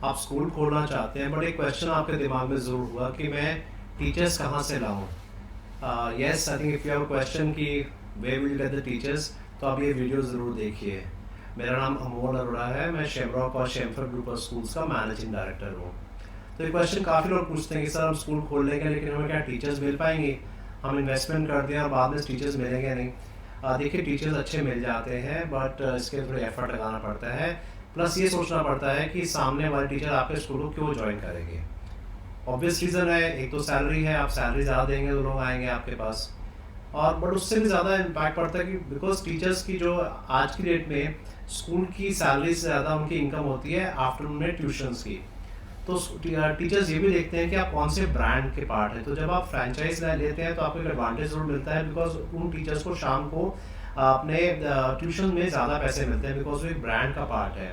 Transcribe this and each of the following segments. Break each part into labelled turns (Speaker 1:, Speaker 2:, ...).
Speaker 1: आप स्कूल खोलना चाहते हैं, बट एक क्वेश्चन आपके दिमाग में ज़रूर हुआ कि मैं टीचर्स कहाँ से लाऊं? Yes, I think if you have question कि वे विल गेट द टीचर्स, तो आप ये वीडियो ज़रूर देखिए। मेरा नाम अमोल अरोड़ा है, मैं शेमरॉक और शेमफर ग्रुप ऑफ स्कूल्स का मैनेजिंग डायरेक्टर हूँ। तो ये क्वेश्चन काफ़ी लोग पूछते हैं कि सर हम स्कूल खोल लेंगे लेकिन हमें क्या टीचर्स मिल पाएंगे? हम इन्वेस्टमेंट कर दें और बाद में टीचर्स मिलेंगे नहीं। देखिए, टीचर्स अच्छे मिल जाते हैं, बट इसके थोड़े एफर्ट लगाना पड़ता है। प्लस ये सोचना पड़ता है कि सामने वाले टीचर आपके स्कूल को क्यों ज्वाइन करेंगे। ऑब्वियस रीज़न है, एक तो सैलरी है, आप सैलरी ज़्यादा देंगे तो लोग आएंगे आपके पास। और बट उससे भी ज़्यादा इम्पैक्ट पड़ता है कि बिकॉज टीचर्स की जो आज की डेट में स्कूल की सैलरी से ज़्यादा उनकी इनकम होती है आफ्टरनून में ट्यूशन्स की। तो टीचर्स ये भी देखते हैं कि आप कौन से ब्रांड के पार्ट हैं। तो जब आप फ्रेंचाइज लेते हैं तो आपको एक एडवांटेज जरूर मिलता है, बिकॉज उन टीचर्स को शाम को अपने ट्यूशन में ज़्यादा पैसे मिलते हैं, बिकॉज वो एक ब्रांड का पार्ट है।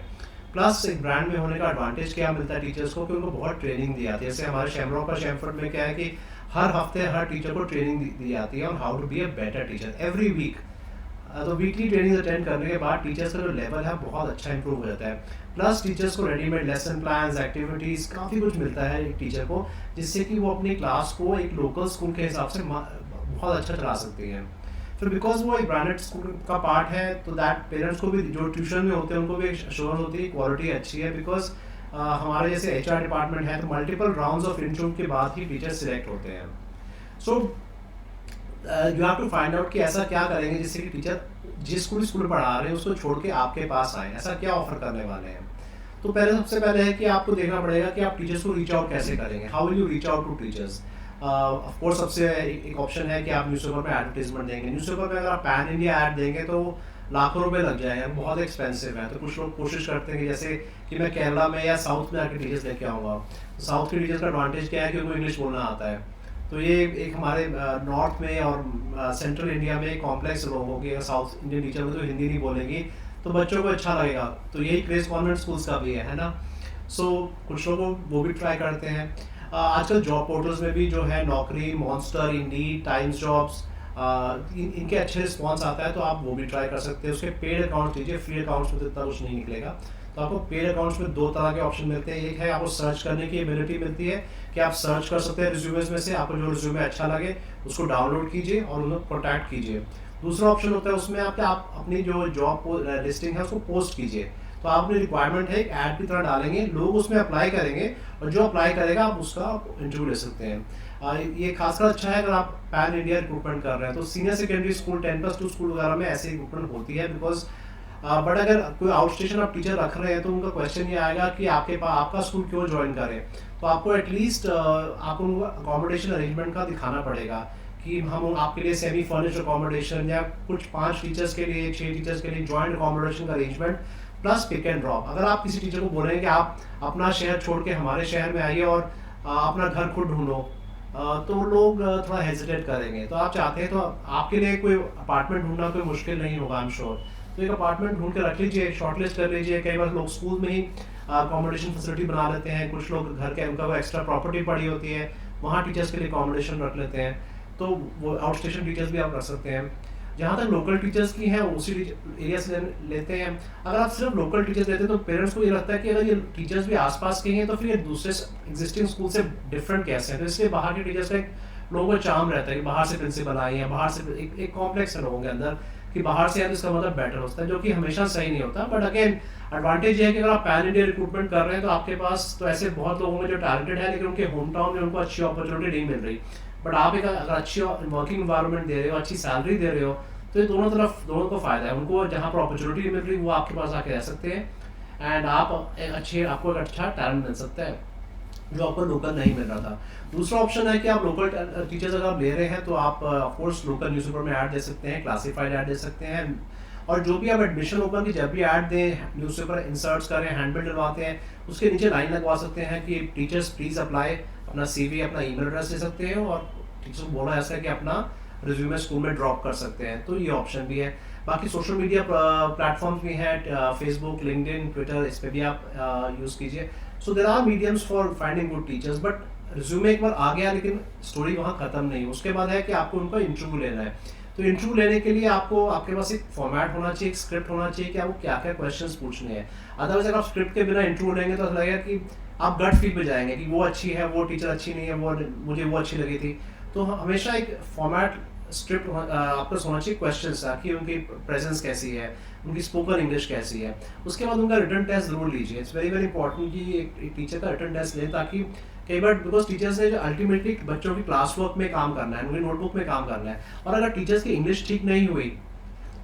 Speaker 1: प्लस एक ब्रांड में होने का एडवांटेज क्या मिलता है टीचर्स को कि उनको बहुत ट्रेनिंग दी जाती है। जैसे हमारे शेमरॉक और शेमफर्ड में क्या है कि हर हफ्ते हर टीचर को ट्रेनिंग दी जाती है और how to be a better teacher every week. तो वीकली ट्रेनिंग अटेंड करने के बाद टीचर्स का जो लेवल है बहुत अच्छा इंप्रूव हो जाता है। प्लस टीचर्स को रेडीमेड लेसन प्लान्स, एक्टिविटीज़, काफ़ी कुछ मिलता है एक टीचर को, जिससे कि वो अपनी क्लास को एक लोकल स्कूल के हिसाब से बहुत अच्छा चला सकती हैं। फिर बिकॉज वो एक ब्रांडेड स्कूल का पार्ट है, तो दैट पेरेंट्स को भी जो ट्यूशन में होते हैं उनको भी एश्योरेंस होती है, क्वालिटी अच्छी है। बिकॉज हमारे जैसे एचआर डिपार्टमेंट है तो मल्टीपल राउंड्स ऑफ इंटरव्यू के बाद ही टीचर सिलेक्ट होते हैं। So you have to find out कि ऐसा क्या करेंगे जिससे कि टीचर जिस स्कूल पढ़ा रहे हैं उसको छोड़ के आपके पास आए, ऐसा क्या ऑफर करने वाले हैं। तो सबसे पहले है कि आपको देखना पड़ेगा कि आप टीचर्स को रीच आउट कैसे करेंगे, how will you reach out to teachers. Of course सबसे एक ऑप्शन है कि आप न्यूज़पेपर में एडवर्टीजमेंट देंगे। न्यूज़पेपर में अगर आप पैन इंडिया ऐड देंगे तो लाखों रुपए लग जाएंगे, बहुत एक्सपेंसिव है। तो कुछ लोग कोशिश करते हैं कि जैसे कि मैं केरला में या साउथ में आके टीचर्स लेके आऊँगा। साउथ के टीचर्स का एडवांटेज क्या है कि उनको इंग्लिश बोलना आता है। तो ये एक हमारे नॉर्थ में और सेंट्रल इंडिया में कॉम्प्लेक्स लोगों की, साउथ इंडियन टीचर में तो हिंदी नहीं बोलेंगी तो बच्चों को अच्छा लगेगा। तो यही क्रेज कॉन्वेंट स्कूल्स का भी है ना। सो कुछ लोग वो भी ट्राई करते हैं। आजकल जॉब पोर्टल्स में भी जो है नौकरी, मॉन्स्टर, इंडीड, टाइम्स जॉब्स, इनके अच्छे रिस्पॉन्स आता है, तो आप वो भी ट्राई कर सकते हैं। उसके पेड अकाउंट लीजिए, फ्री अकाउंट्स में तो इतना कुछ नहीं निकलेगा। तो आपको पेड अकाउंट्स में दो तरह के ऑप्शन मिलते हैं। एक है आपको सर्च करने की एबिलिटी मिलती है कि आप सर्च कर सकते हैं रिज्यूमेस में से, आपको जो रिज्यूमे अच्छा लगे उसको डाउनलोड कीजिए और उन्हें कॉन्टैक्ट कीजिए। दूसरा ऑप्शन होता है उसमें आप अपनी जो जॉब लिस्टिंग है उसको पोस्ट कीजिए। तो आप अपनी रिक्वायरमेंट है एक ऐड की तरह डालेंगे, लोग उसमें अप्लाई करेंगे और जो अप्लाई करेगा आप उसका इंटरव्यू ले सकते हैं। ये खासकर अच्छा है अगर आप पैन इंडिया रिक्रूटमेंट कर रहे हैं। तो सीनियर सेकेंडरी स्कूल 10+2 स्कूल वगैरह में ऐसी रिक्रूटमेंट होती है। बिकॉज बट अगर कोई आउट स्टेशन आप टीचर रख रहे हैं तो उनका क्वेश्चन ये आएगा कि आपका स्कूल क्यों ज्वाइन करें। तो आपको एटलीस्ट आपको अकोमोडेशन अरेंजमेंट का दिखाना पड़ेगा कि हम आपके लिए सेमी फर्निश्ड अकोमोडेशन या कुछ 5 टीचर्स के लिए, 6 टीचर्स के लिए जॉइंट अकोमोडेशन का arrangement plus pick and drop. अगर आप किसी टीचर को बोलेंगे कि आप अपना शहर छोड़ के हमारे शहर में आइए और अपना घर खुद ढूंढो, तो लोग थोड़ा हेजिटेट करेंगे। तो आप चाहते हैं तो आपके लिए कोई अपार्टमेंट ढूंढना कोई मुश्किल नहीं होगा, आई एम श्योर। तो एक अपार्टमेंट ढूंढ के रख लीजिए, शॉर्टलिस्ट कर लीजिए। कई बार लोग स्कूल में ही अकोमोडेशन फैसिलिटी बना लेते हैं। कुछ लोग घर के उनका एक्स्ट्रा प्रॉपर्टी पड़ी होती है, वहाँ टीचर्स के लिए अकोमोडेशन रख लेते हैं। तो वो आउट स्टेशन टीचर्स भी आप रख सकते हैं। जहाँ तक लोकल टीचर्स की हैं उसी एरिया से लेते हैं। अगर आप सिर्फ लोकल टीचर्स लेते हैं तो पेरेंट्स को ये लगता है कि अगर ये टीचर्स भी आसपास के हैं तो फिर ये दूसरे एग्जिस्टिंग स्कूल से डिफरेंट कैसे हैं। तो इसलिए बाहर के टीचर्स का लोगों का चार्म रहता है कि बाहर से प्रिंसिपल आए हैं, बाहर से एक कॉम्प्लेक्स है लोगों के अंदर कि बाहर से आए तो इसका मतलब बेटर होता है, जो कि हमेशा सही नहीं होता। बट अगेन एडवांटेज ये है कि अगर आप पैन इंडिया रिक्रूटमेंट कर रहे हैं तो आपके पास तो ऐसे बहुत लोग होंगे जो टैलेंटेड है लेकिन उनके होम टाउन में उनको अच्छी अपॉर्चुनिटी नहीं मिल रही। बट आप एक अगर अच्छी वर्किंग इन्वायरमेंट दे रहे हो, अच्छी सैलरी दे रहे हो, तो ये दोनों को फायदा है। उनको जहाँ पर अपॉर्चुनिटी मिल रही वो आपके पास आके रह सकते हैं एंड आपको एक अच्छा टैलेंट मिल सकता है जो आपको लोकल नहीं मिल रहा था। दूसरा ऑप्शन है कि आप लोकल टीचर्स अगर आप ले रहे हैं तो आप ऑफकोर्स लोकल न्यूज़पेपर में ऐड दे सकते हैं, क्लासिफाइड ऐड दे सकते हैं। और जो भी आप एडमिशन ओपन की जब भी ऐड दें, न्यूज़पेपर इंसर्ट्स करें, हैंडबिल डलवाते हैं, उसके नीचे लाइन लगवा सकते हैं कि टीचर्स प्लीज़ अप्लाई, अपना CV, अपना ईमेल एड्रेस दे सकते हैं और टीचर्स को बोला ऐसा है कि अपना रिज्यूमे स्कूल में ड्रॉप कर सकते हैं। तो ये ऑप्शन भी है। बाकी सोशल मीडिया प्लेटफॉर्म्स भी हैं, फेसबुक, लिंक्डइन, ट्विटर, इस पर भी आप यूज़ कीजिए। So there are mediums for finding good teachers. But resume एक बार आ गया लेकिन स्टोरी वहाँ ख़त्म नहीं। उसके बाद है कि आपको उनका इंटरव्यू लेना है। तो इंटरव्यू लेने के लिए आपको आपके पास एक फॉर्मेट होना चाहिए, एक स्क्रिप्ट होना चाहिए कि आपको क्या क्या क्वेश्चंस पूछने हैं। अदरवाइज अगर आप स्क्रिप्ट के बिना इंटरव्यू लेंगे तो ऐसा लगेगा कि आप गट फील पे जाएंगे कि वो अच्छी है, वो टीचर अच्छी नहीं है, वो मुझे वो अच्छी लगी थी। तो हमेशा एक फॉर्मेट स्क्रिप्ट आपके पास होना चाहिए क्वेश्चंस का, कि उनकी प्रेजेंस कैसी है, उनकी स्पोकन इंग्लिश कैसी है। उसके बाद उनका रिटर्न टेस्ट जरूर लीजिए। इट्स वेरी वेरी इंपॉर्टेंट कि एक टीचर का रिटर्न टेस्ट लें, ताकि कई बार बिकॉज टीचर्स ने जो अल्टीमेटली बच्चों की क्लास वर्क में काम करना है, उनकी नोटबुक में काम करना है, और अगर टीचर्स की इंग्लिश ठीक नहीं हुई,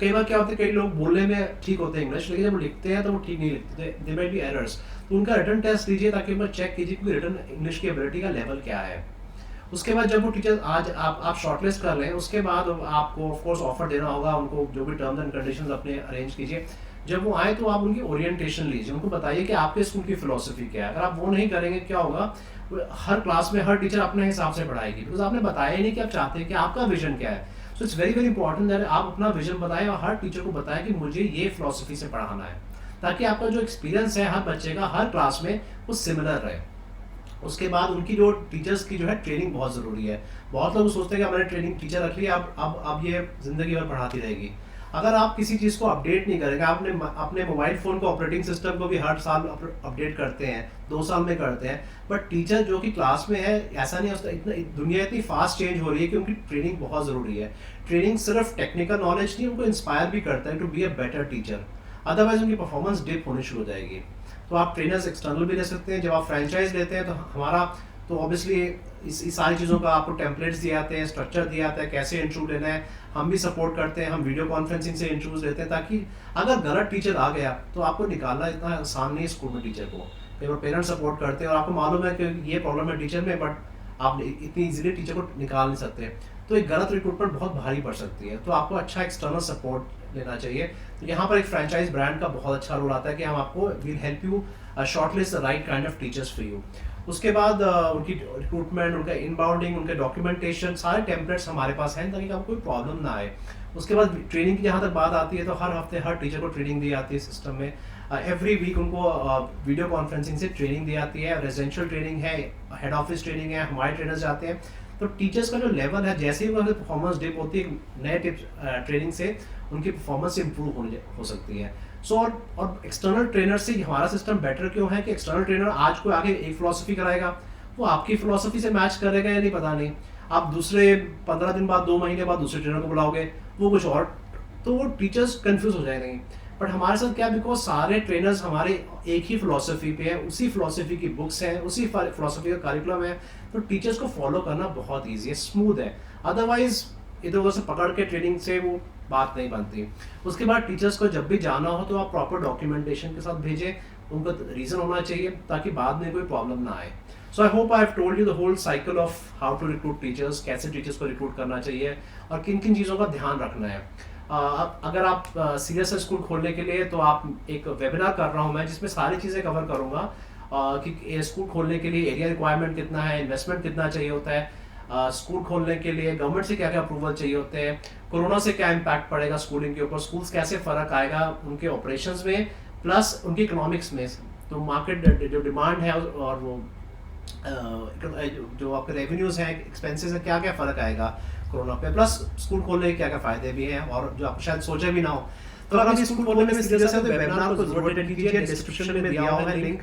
Speaker 1: कई बार क्या होता है कई लोग बोलने में ठीक होते हैं इंग्लिश, लेकिन जब वो लिखते हैं तो वो ठीक नहीं लिखते, दे माइट बी एरर्स। तो उनका रिटर्न टेस्ट लीजिए ताकि मैं चेक कीजिए कि रिटर्न इंग्लिश की एबिलिटी का लेवल क्या है। उसके बाद जब वो टीचर आज आप शॉर्टलिस्ट कर रहे हैं, उसके बाद आपको ऑफ कोर्स ऑफर देना होगा उनको, जो भी टर्म्स एंड कंडीशंस अपने अरेंज कीजिए। जब वो आए तो आप उनकी ओरिएंटेशन लीजिए, उनको बताइए कि आपके स्कूल की फिलोसफी क्या है। अगर आप वो नहीं करेंगे क्या होगा, हर क्लास में हर टीचर अपने हिसाब से पढ़ाएगी, बिकॉज आपने बताया नहीं कि आप चाहते हैं कि आपका विजन क्या है। So it's very very important that आप अपना विजन बताएं और हर टीचर को बताएं कि मुझे ये फिलोसफी से पढ़ाना है, ताकि आपका जो एक्सपीरियंस है हर बच्चे का हर क्लास में वो सिमिलर रहे। उसके बाद उनकी जो टीचर्स की जो है ट्रेनिंग बहुत ज़रूरी है। बहुत लोग सोचते हैं कि हमारे ट्रेनिंग टीचर रख लिया, अब ये ज़िंदगी भर पढ़ाती रहेगी। अगर आप किसी चीज़ को अपडेट नहीं करेंगे, आपने अपने मोबाइल फ़ोन को ऑपरेटिंग सिस्टम को भी हर साल अपडेट करते हैं, 2 साल में करते हैं, बट टीचर जो कि क्लास में है ऐसा नहीं है, उसका इतना दुनिया इतनी फास्ट चेंज हो रही है कि उनकी ट्रेनिंग बहुत ज़रूरी है। ट्रेनिंग सिर्फ टेक्निकल नॉलेज नहीं, उनको इंस्पायर भी करता है to be a better teacher, otherwise उनकी परफॉर्मेंस डिप होनी शुरू हो जाएगी। तो आप ट्रेनर्स एक्सटर्नल भी ले सकते हैं। जब आप फ्रेंचाइज लेते हैं तो हमारा तो ऑब्वियसली इस सारी चीज़ों का आपको टेम्पलेट्स दिए आते हैं, स्ट्रक्चर दिया आता है, कैसे इंटरव्यू लेना है, हम भी सपोर्ट करते हैं। हम वीडियो कॉन्फ्रेंसिंग से इंटरव्यूज लेते हैं, ताकि अगर गलत टीचर आ गया तो आपको निकालना इतना आसान नहीं है स्कूल में टीचर को। कई बार पेरेंट्स सपोर्ट करते हैं और आपको मालूम है कि ये प्रॉब्लम है टीचर में, बट आप इतनी इजीली टीचर को निकाल नहीं सकते। तो एक गलत रिक्रूटमेंट बहुत भारी पड़ सकती है। तो आपको अच्छा एक्सटर्नल सपोर्ट लेना चाहिए। तो यहाँ पर एक फ्रेंचाइज ब्रांड का बहुत अच्छा रोल आता है कि हम आपको will help you shortlist the right kind of teachers for you. उसके बाद उनकी रिक्रूटमेंट, उनका इनबाउंडिंग, उनके डॉक्यूमेंटेशन, सारे टेम्पलेट्स हमारे पास हैं ताकि आपको कोई प्रॉब्लम ना आए। उसके बाद ट्रेनिंग की जहाँ तक बात आती है तो हर हफ्ते हर टीचर को ट्रेनिंग दी जाती है सिस्टम में। एवरी वीक उनको वीडियो कॉन्फ्रेंसिंग से ट्रेनिंग दी जाती है। रेजिडेंशियल ट्रेनिंग है, हेड ऑफिस ट्रेनिंग है, हमारे ट्रेनर्स जाते हैं। तो टीचर्स का जो लेवल है, जैसे ही उनकी परफॉर्मेंस डिप होती है, नए टिप्स ट्रेनिंग से उनकी परफॉर्मेंस इंप्रूव हो सकती है। सो और एक्सटर्नल ट्रेनर से हमारा सिस्टम बेटर क्यों है कि एक्सटर्नल ट्रेनर आज को आगे एक फिलोसफी कराएगा, वो आपकी फिलोसफी से मैच करेगा या नहीं पता नहीं। आप दूसरे 15 दिन बाद, 2 महीने बाद दूसरे ट्रेनर को बुलाओगे, वो कुछ और, तो वो टीचर्स कंफ्यूज हो जाएंगे। बट हमारे साथ क्या, बिकॉज सारे ट्रेनर्स हमारे एक ही फिलोसफी पे हैं, उसी फिलोसफी की बुक्स हैं, उसी फिलोसफी का करिकुलम है, तो टीचर्स को फॉलो करना बहुत ईजी है, स्मूथ है। अदरवाइज इधर उधर से पकड़ के ट्रेनिंग से वो बात नहीं बनती। उसके बाद टीचर्स को जब भी जाना हो तो आप प्रॉपर डॉक्यूमेंटेशन के साथ भेजें, उनको रीज़न होना चाहिए ताकि बाद में कोई प्रॉब्लम ना आए। So I hope I have told you the whole cycle of how to recruit teachers, कैसे टीचर्स को रिक्रूट करना चाहिए और किन किन चीज़ों का ध्यान रखना है। अगर आप सीरियस है स्कूल खोलने के लिए, तो आप एक वेबिनार कर रहा हूँ मैं, जिसमें सारी चीज़ें कवर करूँगा कि स्कूल खोलने के लिए एरिया रिक्वायरमेंट कितना है, इन्वेस्टमेंट कितना चाहिए होता है, स्कूल खोलने के लिए गवर्नमेंट से क्या क्या अप्रूवल चाहिए होते हैं, कोरोना से क्या इम्पैक्ट पड़ेगा स्कूलिंग के ऊपर, स्कूल्स कैसे फ़र्क आएगा उनके ऑपरेशंस में प्लस उनकी इकोनॉमिक्स में। तो मार्केट जो डिमांड है और वो जो आपके रेवेन्यूज़ हैं, एक्सपेंसेस हैं, क्या क्या फ़र्क आएगा कोरोना पे, प्लस स्कूल खोलने के क्या क्या फ़ायदे भी हैं और जो आप शायद सोचे भी ना हो। तो अगर आप स्कूल खोलने में सीरियस है तो वेबिनार को जरूर अटेंड कीजिए। डिस्क्रिप्शन में दिया हुआ है लिंक,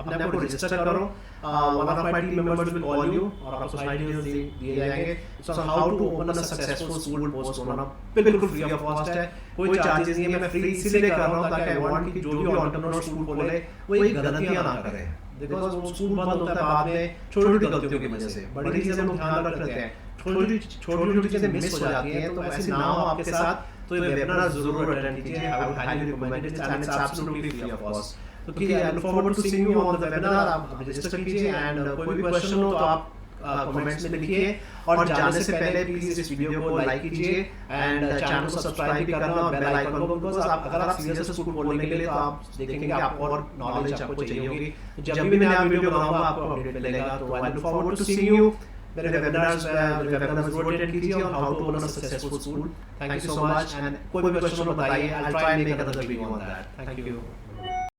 Speaker 1: अपने आप को रजिस्टर करो। One of my team members will call you और आपको सारी डिटेल्स दिए जाएंगे। So how to open a successful school post corona, बिल्कुल फ्री ऑफ कॉस्ट है, कोई चार्जेस नहीं है। मैं फ्री इसीलिए कर रहा हूं ताकि आई वांट कि जो भी एंटरप्रेन्योर स्कूल खोले वो ये गलतियां ना करे, बिकॉज़ वो स्कूल बंद होता है बाद में छोटी-छोटी गलतियों की वजह से। बड़ी चीजें हम ध्यान रखते हैं, छोटी-छोटी चीजें मिस हो जाती हैं, तो ऐसे ना हो आपके साथ। तो ये वेबिनार जरूर अटेंड कीजिए, I would highly recommend it and it's absolutely free of cost. तो I look forward to seeing you on the webinar. आप रजिस्टर कीजिए एंड कोई भी क्वेश्चन हो तो आप कमेंट्स में लिखिए और जाने से पहले प्लीज इस वीडियो को लाइक कीजिए एंड चैनल को सब्सक्राइब भी करना और बेल आइकन को, बिकॉज़ अगर आप सीरियस स्कूल खोलने के लिए तो आप देखेंगे आपको और नॉलेज आपको चाहिए होगी। जब भी मैं नया वीडियो बनाऊंगा आपको अपडेट मिलेगा। तो I look forward to seeing you. मेरे वेबिनार्स जरूर अटेंड कीजिए और how to open a successful school. Thank you so much and कोई भी क्वेश्चन हो बताइए, I will try and make other video on that. Thank you.